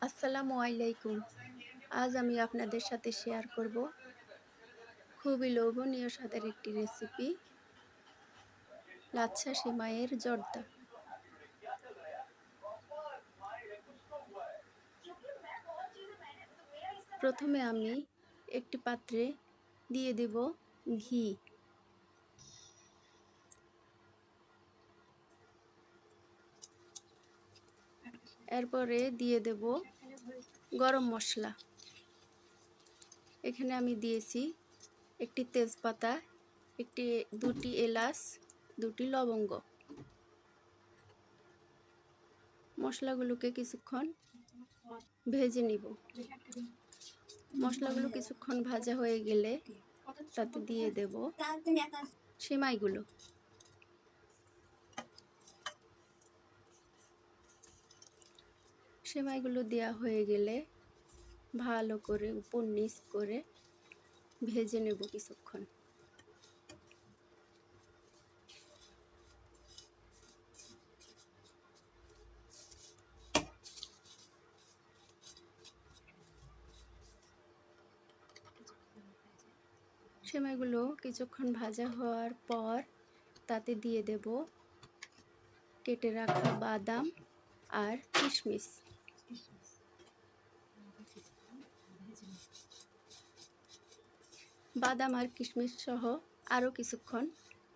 আসসালামু আলাইকুম। আজ আমি আপনাদের সাথে শেয়ার করব খুবই লোভনীয় স্বাদের একটি রেসিপি, লাচ্ছা সেমাইয়ের জর্দা। প্রথমে আমি একটি পাত্রে দিয়ে দেব ঘি। এরপরে দিয়ে দেব গরম মশলা। এখানে আমি দিয়েছি একটি তেজপাতা, দুটি এলাচ, দুটি লবঙ্গ। মশলাগুলোকে কিছুক্ষণ ভেজে নিব। মশলাগুলো কিছুক্ষণ ভাজা হয়ে গেলে তাতে দিয়ে দেব সেমাইগুলো। সেমাইগুলো দেওয়া হয়ে গেলে ভালো করে উপর নিচ করে ভেজে নেব কিছুক্ষণ। সেমাইগুলো কিছুক্ষণ ভাজা হওয়ার পর তাতে দিয়ে দেব কেটে রাখা বাদাম আর কিশমিশ। বাদাম আর কিশমিশ সহ আরও কিছুক্ষণ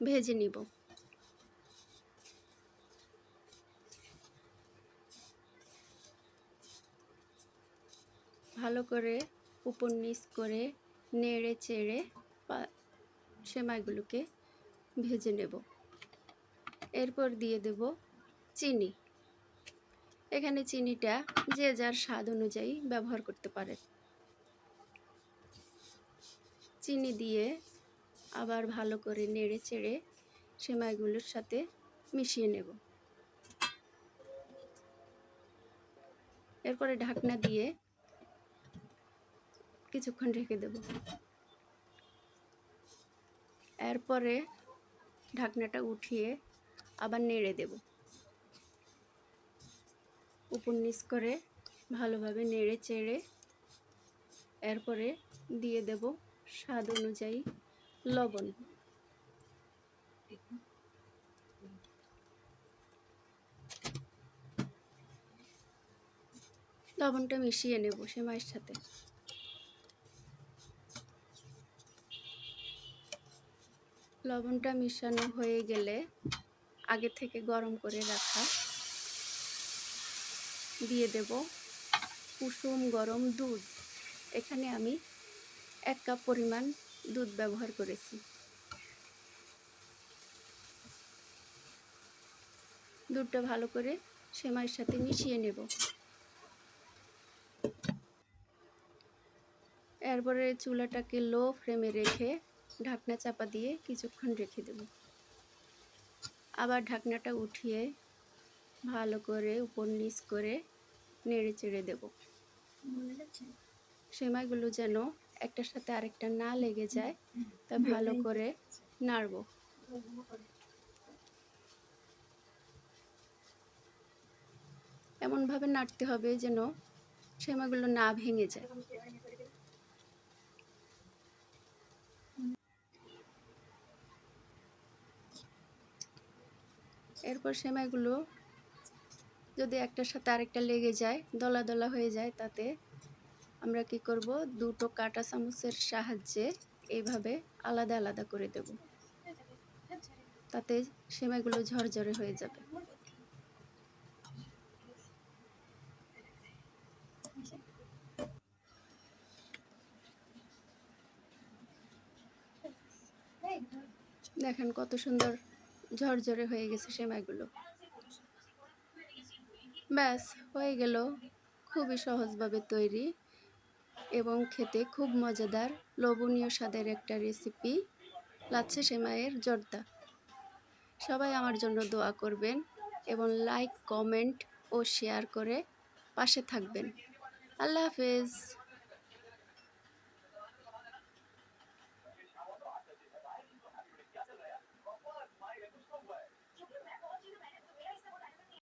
ভেজে নিব। ভালো করে উপর নিচ করে নেড়ে চেড়ে সেমাইগুলোকে ভেজে নেব। এরপর দিয়ে দেব চিনি। এখানে চিনিটা যে যার স্বাদ অনুযায়ী ব্যবহার করতে পারে। চিনি দিয়ে আবার ভালো করে নেড়ে চেড়ে সেমাইগুলোর সাথে মিশিয়ে নেব। এরপরে ঢাকনা দিয়ে কিছুক্ষণ রেখে দেব। এরপরে ঢাকনাটা উঠিয়ে আবার নেড়ে দেব। উপর নিচ করে ভালোভাবে নেড়ে চেড়ে এরপরে দিয়ে দেব স্বাদ অনুযায়ী লবণ। লবণটা মিশিয়ে নেব সেমাইয়ের সাথে। লবণটা মিশানো হয়ে গেলে আগে থেকে গরম করে রাখা দিয়ে দেব কুসুম গরম দুধ। এখানে আমি 1 কাপ পরিমাণ দুধ ব্যবহার করেছি। দুধটা ভালো করে সেমাইয়ের সাথে মিশিয়ে নেব। এরপরে চুলাটাকে লো ফ্লেমে রেখে ঢাকনা চাপা দিয়ে কিছুক্ষণ রেখে দেব। আবার ঢাকনাটা উঠিয়ে ভালো করে উপর নিচ করে নেড়ে চেড়ে দেব। সেমাইগুলো যেন একটার সাথে আরেকটা না লেগে যায় তা ভালো করে নাড়ব। এমনভাবে নাড়তে হবে যেন সেমাইগুলো না ভেঙে যায়। এরপর সেমাইগুলো যদি একটার সাথে আরেকটা লেগে যায়, দলা দলা হয়ে যায়, তাতে আমরা কি করব, দুটো কাঁটা চামচের সাহায্যে এইভাবে আলাদা আলাদা করে দেব। তাতে সেমাইগুলো ঝরঝরে হয়ে যাবে। দেখেন কত সুন্দর ঝরঝরে হয়ে গেছে সেমাইগুলো। ব্যাস হয়ে গেল খুবই সহজভাবে তৈরি এবং খেতে খুব মজাদার লোভনীয় স্বাদের একটা রেসিপি, লাচ্ছা সেমাইয়ের জর্দা। সবাই আমার জন্য দোয়া করবেন এবং লাইক, কমেন্ট ও শেয়ার করে পাশে থাকবেন। আল্লাহ হাফেজ।